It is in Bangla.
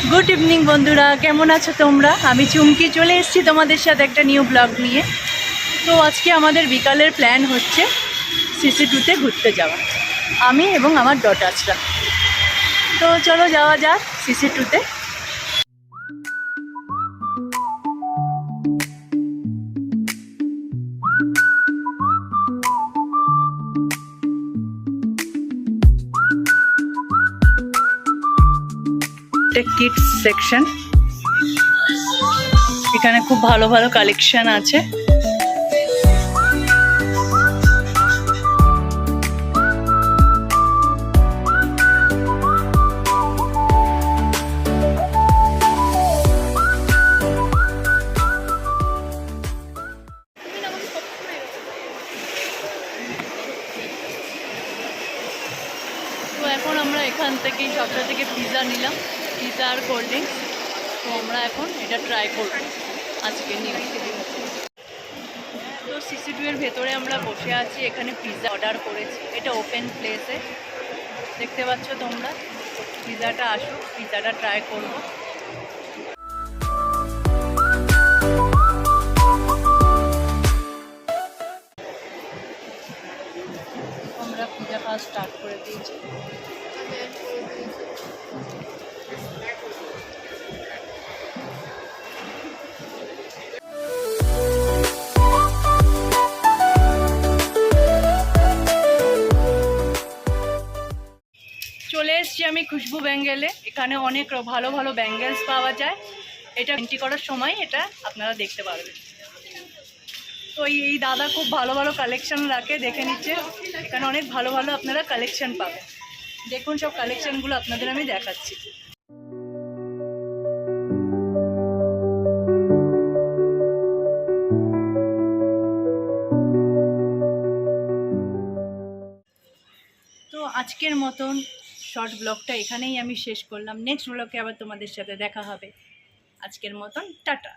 গুড ইভিনিং বন্ধুরা, কেমন আছো তোমরা? আমি চুমকি চলে এসেছি তোমাদের সাথে একটা নিউ ব্লগ নিয়ে। তো আজকে আমাদের বিকালের প্ল্যান হচ্ছে সিসি2তে ঘুরতে যাওয়া, আমি এবং আমার ডটার্সরা। তো চলো যাওয়া যাক সিসি2তে। কিডস সেকশন, এখানে খুব ভালো ভালো কালেকশন আছে। তো এখন আমরা এখান থেকেই সবটা থেকে পিৎজা নিলাম, পিৎজা আর কোল্ড ড্রিঙ্কস। তো আমরা এখন এটা ট্রাই করব আজকে নিয়ে। তো সিসি2 এর ভেতরে আমরা বসে আছি, এখানে পিৎজা অর্ডার করেছি। এটা ওপেন প্লেসে, দেখতে পাচ্ছ তোমরা। পিৎজাটা আসুক, পিৎজাটা ট্রাই করব। আমরা পিৎজা খাওয়া স্টার্ট করে দিয়েছি। চলে এসেছি আমি খুশবু ব্যাঙ্গেলে। এখানে অনেক ভালো ভালো ব্যাঙ্গেলস পাওয়া যায়। এটা এন্ট্রি করার সময় এটা আপনারা দেখতে পারবেন। তো এই দাদা খুব ভালো ভালো কালেকশন রাখে, দেখে নিচ্ছে। এখানে অনেক ভালো ভালো আপনারা কালেকশন পাবেন। দেখুন সব কালেকশনগুলো আপনাদের আমি দেখাচ্ছি। তো আজকের মতন শর্ট ব্লগটা এখানেই আমি শেষ করলাম। নেক্সট ব্লগে আবার তোমাদের সাথে দেখা হবে। আজকের মতন টাটা।